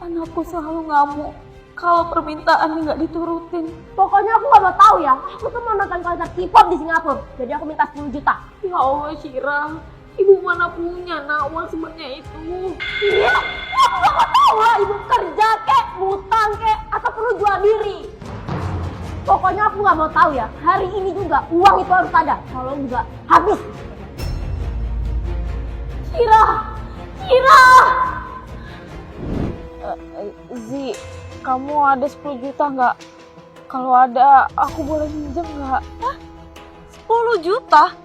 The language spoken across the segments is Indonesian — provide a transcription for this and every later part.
Anakku selalu ngamuk kalau permintaannya nggak diturutin. Pokoknya aku nggak mau tahu ya. Aku tuh mau nonton konser K-pop di Singapura. Jadi aku minta 10 juta. Ya Allah Syira, ibu mana punya nak uang sebanyak itu? Iya, aku nggak mau tahu lah. Ibu kerja kek, ngutang kek, atau perlu jual diri. Pokoknya aku nggak mau tahu ya. Hari ini juga uang itu harus ada. Kalau enggak, habis. Syira, Syira. Zi, kamu ada 10 juta nggak? Kalau ada, aku boleh minjem nggak? Hah? 10 juta?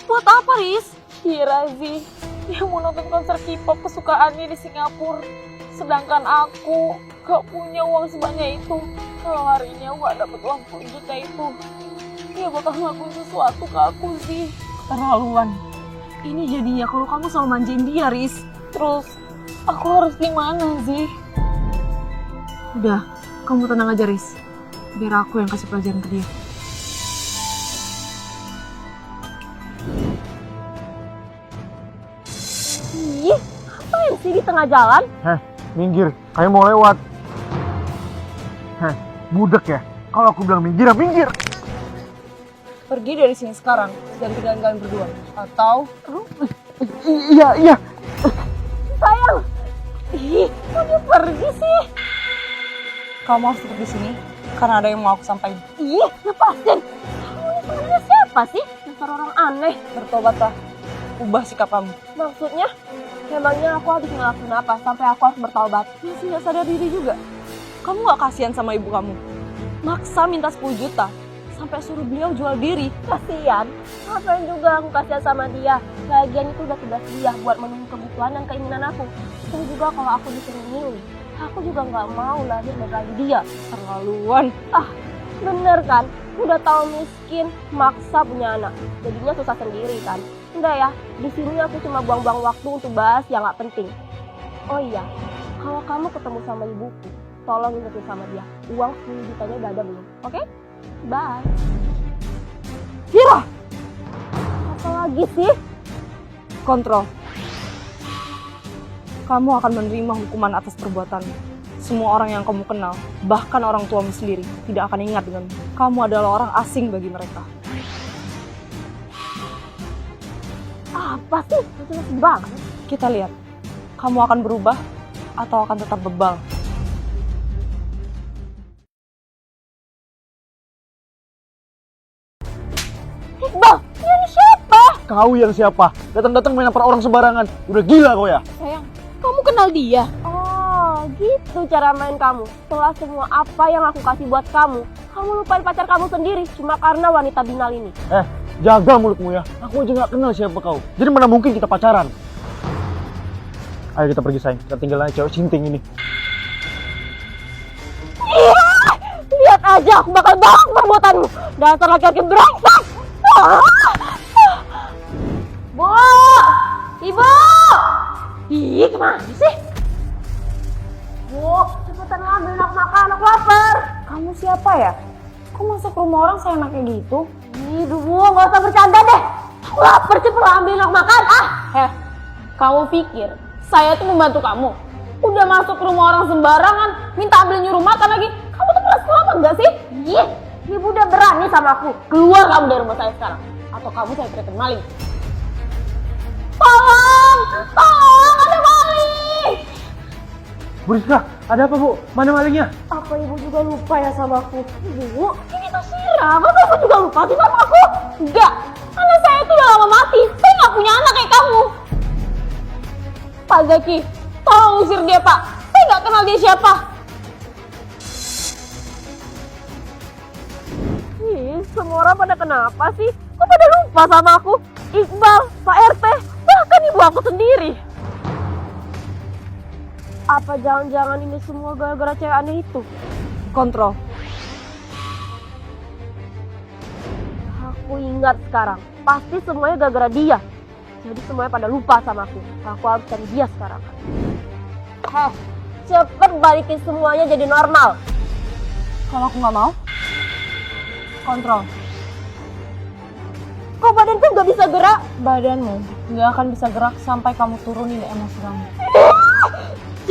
Buat apa, Riz? Syira, Zi, dia mau nonton konser K-pop kesukaannya di Singapura. Sedangkan aku gak punya uang sebanyak itu. Kalau hari ini aku gak dapet uang 10 juta itu, dia bakal ngelakuin sesuatu ke aku sih. Keterlaluan. Ini jadinya kalau kamu selalu manjain dia, Riz. Terus, aku harus gimana sih? Udah, kamu tenang aja, Riz. Biar aku yang kasih pelajaran ke dia. Ih, ngapain sih di tengah jalan? Minggir, kayak mau lewat. Budek ya? Kalau aku bilang minggir, ya minggir. Pergi dari sini sekarang dan tinggalin kalian berdua. Atau... Iya. Sayang. Ih, kok dia pergi sih? Kamu harus tetap di sini karena ada yang mau aku sampaikan. Ih, lepasin. Kamu ini sebenarnya siapa sih? Dasar orang aneh. Bertobatlah, ubah sikap kamu. Maksudnya, memangnya aku habis ngelakuin apa sampai aku harus bertaubat? Masih gak sadar diri juga. Kamu gak kasihan sama ibu kamu? Maksa minta 10 juta sampai suruh beliau jual diri. Kasian. Ngapain juga aku kasihan sama dia? Lagian itu udah tugas dia buat memenuhi kebutuhan dan keinginan aku. Dan juga kalau aku disuruh milih, aku juga nggak mau lahir dari dia. Terlaluan. Bener kan? Udah tahu miskin, maksa punya anak. Jadinya susah sendiri kan? Enggak ya, di sini aku cuma buang-buang waktu untuk bahas yang nggak penting. Oh iya, kalau kamu ketemu sama ibuku, tolong ingetin sama dia. Uang 10 jutanya udah ada belum? Oke? Bye. Syira! Apa lagi sih? Kontrol. Kamu akan menerima hukuman atas perbuatanmu. Semua orang yang kamu kenal, bahkan orang tuamu sendiri, tidak akan ingat denganmu. Kamu adalah orang asing bagi mereka. Apa sih? Jelas banget. Kita lihat, kamu akan berubah atau akan tetap bebal. Iqbal, ini siapa? Kau yang siapa? Datang-datang main nampar orang sembarangan. Udah gila kau ya? Sayang, kamu kenal dia? Oh, gitu cara main kamu. Setelah semua apa yang aku kasih buat kamu, kamu lupain pacar kamu sendiri cuma karena wanita binal ini. Jaga mulutmu ya. Aku aja gak kenal siapa kau. Jadi mana mungkin kita pacaran? Ayo kita pergi sayang. Kita tinggal aja cewek sinting ini. Lihat aja aku bakal balas perbuatanmu. Dasar laki-laki brengsek. Bu! Ibu! Ih, kemana sih? Bu, cepetan ambil nak makan, aku lapar. Kamu siapa ya? Kok masuk rumah orang seenaknya gitu? Ih, Bu, gak usah bercanda deh. Aku lapar, cepet ambil nak makan. Kamu pikir saya tuh membantu kamu? Udah masuk rumah orang sembarangan, minta ambil nyuruh makan lagi. Kamu tuh kelas apa enggak sih? Ih, ibu udah berani sama aku. Keluar kamu dari rumah saya sekarang, atau kamu saya teriakin maling. Tolong! Tolong, ada maling! Bu Rizka, ada apa bu? Mana malingnya? Apa ibu juga lupa ya sama aku? Ibu, ini tuh Syira. Masa aku juga lupa sih sama aku? Enggak, anak saya tuh udah lama mati. Saya nggak punya anak kayak kamu. Pak Zaki, tolong usir dia Pak. Saya nggak kenal dia siapa. Ih, semua orang pada kenapa sih? Kok pada lupa sama aku? Iqbal, Pak RT, bahkan ibu aku sendiri. Apa jangan-jangan ini semua gara-gara cewek aneh itu? Kontrol. Aku ingat sekarang, pasti semuanya gara-gara dia. Jadi semuanya pada lupa sama aku. Aku harus cari dia sekarang. Cepet balikin semuanya jadi normal. Kalau aku nggak mau, kontrol. Kok badanku nggak bisa gerak? Badanmu nggak akan bisa gerak sampai kamu turunin emosi kamu.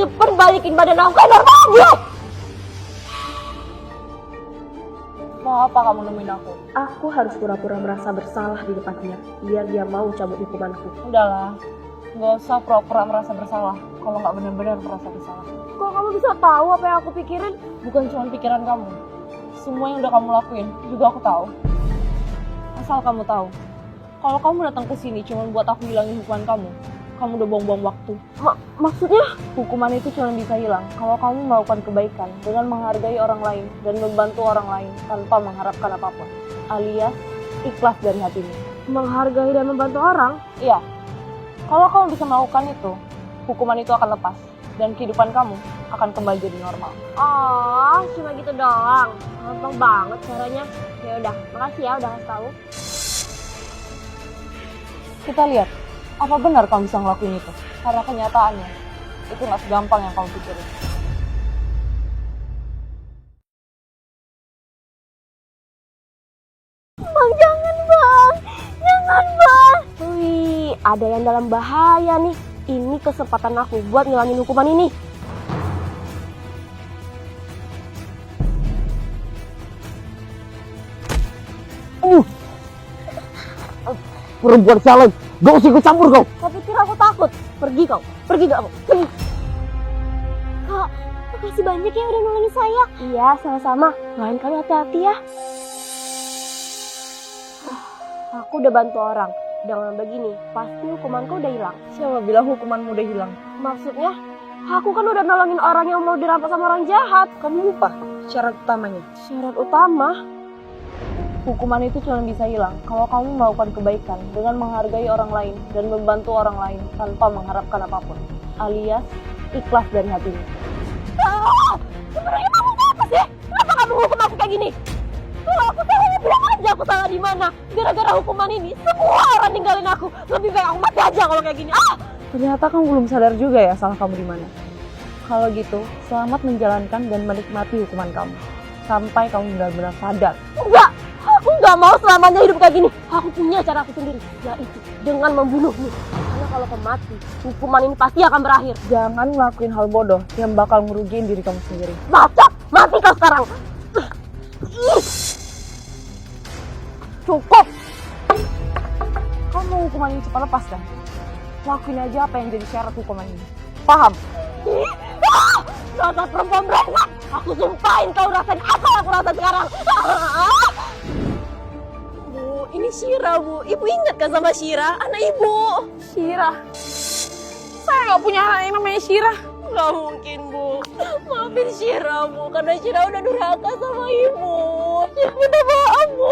Cepet balikin badan aku kayak normal gue. Mau apa kamu nemuin aku? Aku harus pura-pura merasa bersalah di depan dia, biar dia mau cabut hukumanku. Udahlah, nggak usah pura-pura merasa bersalah kalau nggak benar-benar merasa bersalah. Kok kamu bisa tahu apa yang aku pikirin? Bukan cuma pikiran kamu, semua yang udah kamu lakuin juga aku tahu. Asal kamu tahu, kalau kamu datang ke sini cuma buat aku hilangin hukuman kamu udah buang-buang waktu. Maksudnya? Hukuman itu cuma bisa hilang kalau kamu melakukan kebaikan dengan menghargai orang lain dan membantu orang lain tanpa mengharapkan apapun, alias ikhlas dari hatimu. Menghargai dan membantu orang? Iya, kalau kamu bisa melakukan itu, hukuman itu akan lepas dan kehidupan kamu akan kembali jadi normal. Oh, cuma gitu doang. Gampang banget caranya. Ya udah, makasih ya udah kasih tahu. Kita lihat, apa benar kamu bisa ngelakuin itu? Karena kenyataannya, itu nggak segampang yang kamu pikirin. Bang, jangan bang. Jangan bang. Wih, ada yang dalam bahaya nih. Ini kesempatan aku buat ngilangin hukuman ini. Perempuan sialan, gak usah ikut campur kau. Kau pikir aku takut? Pergi kau. Pergi gak kau? Pergi. Kak, makasih banyak ya udah nolongin saya. Iya, sama-sama. Lain kali hati-hati ya. Aku udah bantu orang. Dengan begini, pasti hukumanku udah hilang. Siapa bilang hukumanmu udah hilang? Maksudnya, aku kan udah nolongin orang yang mau dirampas sama orang jahat. Kamu lupa syarat utamanya. Syarat utama? Hukuman itu cuma bisa hilang kalau kamu melakukan kebaikan dengan menghargai orang lain dan membantu orang lain tanpa mengharapkan apapun, alias ikhlas dari hatimu. Sebenarnya kamu apa sih? Kenapa kamu hukum aku kayak gini? Kalau aku salahnya bilang aja aku salah di mana. Gara-gara hukuman ini, semua orang tinggalin aku. Lebih baik aku mati aja kalau kayak gini. Ternyata kamu belum sadar juga ya salah kamu di mana. Kalau gitu, selamat menjalankan dan menikmati hukuman kamu sampai kamu benar-benar sadar. Enggak! Aku nggak mau selamanya hidup kayak gini. Aku punya cara aku sendiri, yaitu dengan membunuhmu. Karena kalau kau mati, hukuman ini pasti akan berakhir. Jangan ngelakuin hal bodoh yang bakal ngerugiin diri kamu sendiri. Bacot! Mati kau sekarang! Cukup! Kamu mau hukuman ini cepat lepas kan? Lakuin aja apa yang jadi syarat hukuman ini. Paham? Dasar perempuan brengsek! Aku sumpahin kau rasain apa yang aku rasain sekarang! Bu, ini Syira, Bu. Ibu ingat kan sama Syira? Anak ibu. Syira. Saya nggak punya anak yang namanya Syira. Nggak mungkin, Bu. Maafin Syira, Bu. Karena Syira udah durhaka sama ibu. Syira minta maaf, Bu.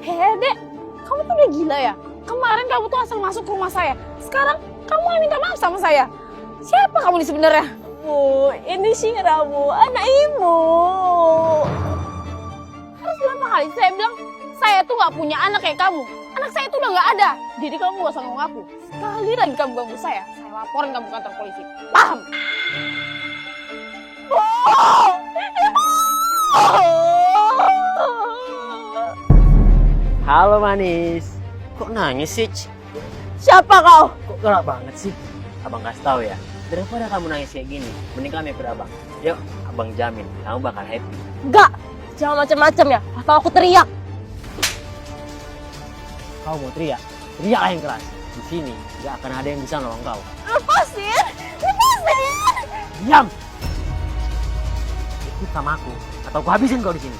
Hei, Dek. Kamu tuh udah gila ya? Kemarin kamu tuh asal masuk ke rumah saya. Sekarang kamu yang minta maaf sama saya. Siapa kamu ini sebenarnya? Bu, ini Syira, Bu. Anak ibu. Harus berapa kali saya bilang, saya tuh nggak punya anak kayak kamu. Anak saya tuh udah nggak ada. Jadi kamu gak usah ngaku. Sekali lagi kamu ganggu saya laporin kamu ke kantor polisi. Paham? Halo manis. Kok nangis sih? Siapa kau? Kok galak banget sih? Abang kasih tahu ya. Daripada kamu nangis kayak gini, mending kamu ikut abang. Yuk, abang jamin kamu bakal happy. Enggak. Jangan macam-macam ya. Atau aku teriak. Kau mau teriak? Teriaklah yang keras. Di sini gak akan ada yang bisa nolong kau. Lepasin! Lepasin! Diam! Ikut sama aku, atau aku habisin kau di sini.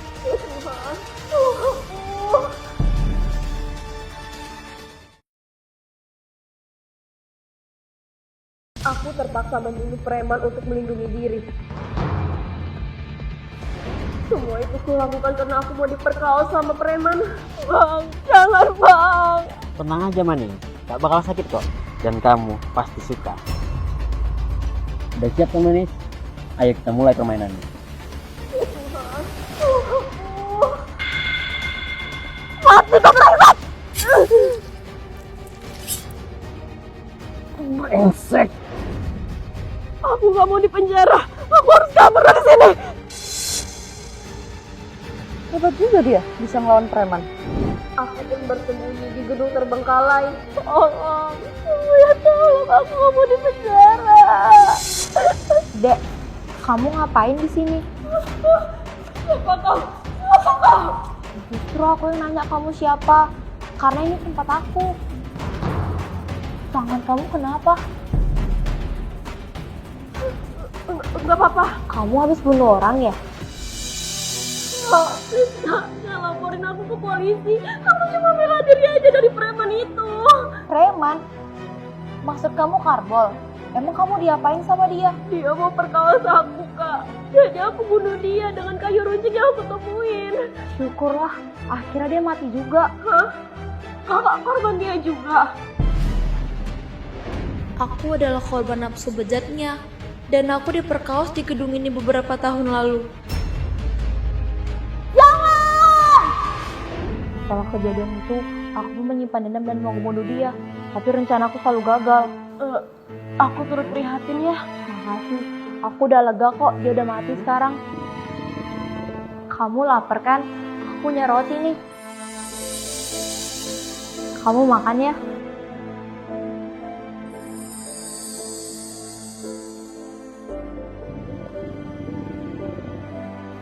Aku terpaksa membunuh preman untuk melindungi diri. Semua itu kulakukan karena aku mau diperkaos sama preman. Bang, jangan bang. Tenang aja manis, gak bakal sakit kok. Dan kamu pasti suka. Udah siap kan manis? Ayo kita mulai permainannya. Mati kau brengsek! Brengsek! Aku gak mau di penjara. Aku harus kabur dari sini. Hebat juga dia bisa ngelawan preman. Aku pun bersembunyi di gedung terbengkalai. Tolong, ya tolong, aku gak mau di penjara. Dek, kamu ngapain di sini? Siapa kau? Siapa kau? Justru aku yang nanya kamu siapa, karena ini tempat aku. Tangan kamu kenapa? Enggak apa-apa. Kamu habis bunuh orang ya? Jangan laporin aku ke polisi. Aku cuma bela diri aja dari preman itu. Preman? Maksud kamu Karbol? Emang kamu diapain sama dia? Dia mau perkosa aku, Kak. Jadi aku bunuh dia dengan kayu runcing yang aku temuin. Syukurlah, akhirnya dia mati juga. Hah? Kakak korban dia juga. Aku adalah korban nafsu bejatnya, dan aku diperkaos di gedung ini beberapa tahun lalu. Setelah kejadian itu, aku pun menyimpan dendam dan mau membunuh dia. Tapi rencanaku selalu gagal. Aku turut prihatin ya. Makasih, aku udah lega kok, dia udah mati sekarang. Kamu lapar kan? Aku punya roti nih. Kamu makan ya?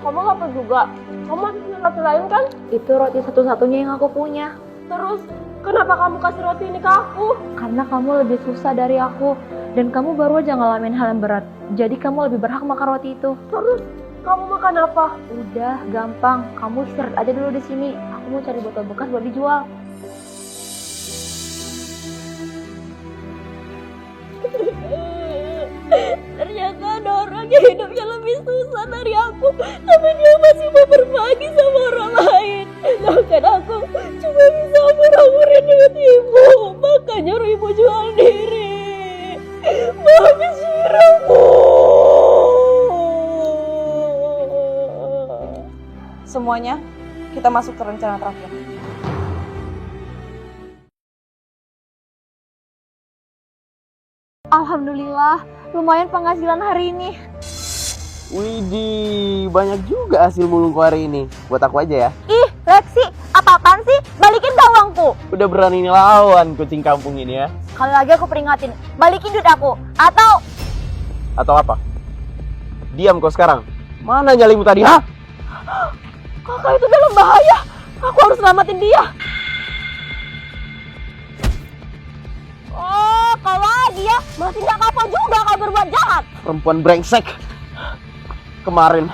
Kamu lapar juga? Kamu masih punya roti lain kan? Itu roti satu-satunya yang aku punya. Terus, kenapa kamu kasih roti ini ke aku? Karena kamu lebih susah dari aku. Dan kamu baru aja ngalamin hal yang berat. Jadi kamu lebih berhak makan roti itu. Terus, kamu makan apa? Udah, gampang. Kamu istirahat aja dulu di sini. Aku mau cari botol bekas buat dijual. Ternyata ada orang yang hidupnya lebih susah dari aku, tapi dia masih mau berbagi sama orang lain. Sedangkan aku cuma bisa murah-murahin duit ibu, makanya nyuruh ibu jual diri. Maafin Shira, Bu. Semuanya, kita masuk ke rencana terakhir. Alhamdulillah, lumayan penghasilan hari ini. Widih, banyak juga hasil mulungku hari ini. Buat aku aja ya. Ih, Lexi, apa-apaan sih? Balikin gak uangku. Udah berani ngelawan kucing kampung ini ya. Sekali lagi aku peringatin, balikin duit aku. Atau apa? Diam kau sekarang. Mana nyalimu tadi, ha? Kakak itu dalam bahaya. Aku harus selamatin dia. Oh, kau lagi ya? Masih gak kapal juga kau berbuat jahat. Perempuan brengsek. Kemarin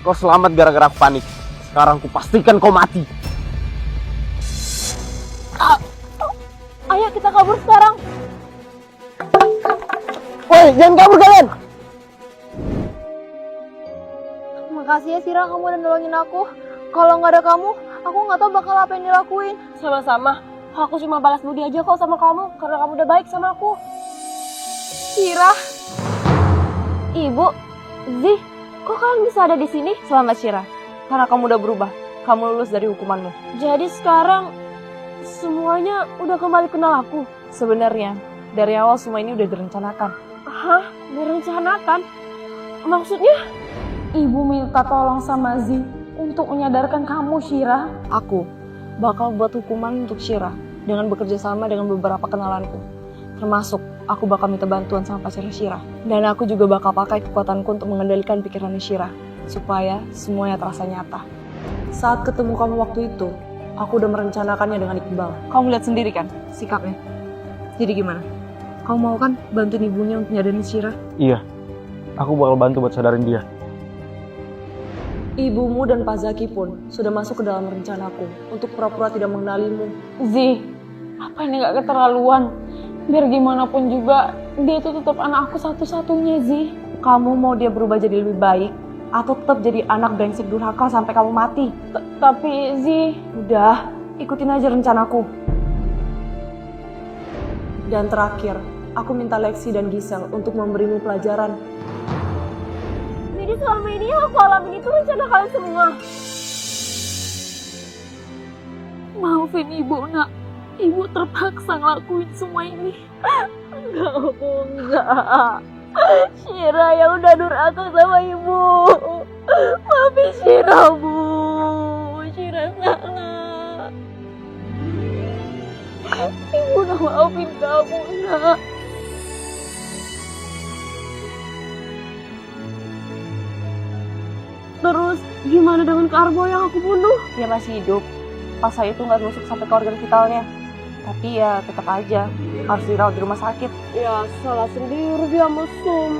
kau selamat gara-gara aku panik. Sekarang ku pastikan kau mati. Ayo kita kabur sekarang. Woi, jangan kabur kalian. Makasih ya Sira, kamu udah nolongin aku. Kalau nggak ada kamu, aku nggak tahu bakal apa yang dilakuin. Sama-sama. Aku cuma balas budi aja kok sama kamu, karena kamu udah baik sama aku. Sira, Ibu, Zih, kok kalian bisa ada di sini? Selamat Shira, karena kamu udah berubah. Kamu lulus dari hukumanmu. Jadi sekarang semuanya udah kembali kenal aku. Sebenarnya, dari awal semua ini udah direncanakan. Hah? Direncanakan? Maksudnya? Ibu minta tolong sama Zi untuk menyadarkan kamu, Shira. Aku bakal buat hukuman untuk Shira dengan bekerja sama dengan beberapa kenalanku. Termasuk, aku bakal minta bantuan sama pacar Shira. Dan aku juga bakal pakai kekuatanku untuk mengendalikan pikiran Shira, supaya semuanya terasa nyata. Saat ketemu kamu waktu itu, aku udah merencanakannya dengan Iqbal. Kamu lihat sendiri kan sikapnya. Jadi gimana? Kamu mau kan bantuin ibunya untuk nyadarin Shira? Iya, aku bakal bantu buat sadarin dia. Ibumu dan Pak Zaki pun sudah masuk ke dalam rencanaku untuk pura-pura tidak mengenalimu. Zi, apa ini gak keterlaluan? Biar gimana pun juga, dia itu tetap anak aku satu-satunya, Zi. Kamu mau dia berubah jadi lebih baik? Atau tetap jadi anak brengsek durhaka sampai kamu mati? Tapi, Zi, udah, ikutin aja rencanaku. Dan terakhir, aku minta Lexi dan Gisel untuk memberimu pelajaran. Jadi selama ini yang aku alamin itu rencana kalian semua. Maafin Ibu, Nak. Ibu terpaksa ngelakuin semua ini. Enggak. Shira yang udah durhaka sama ibu. Maafin Shira, Bu. Shira salah. Ibu udah maafin kamu, Nak. Terus gimana dengan Kak Arbo yang aku bunuh? Dia masih hidup. Pasa itu nggak nusuk sampai ke organ vitalnya. Tapi ya tetap aja harus dirawat di rumah sakit. Ya salah sendiri dia mesum.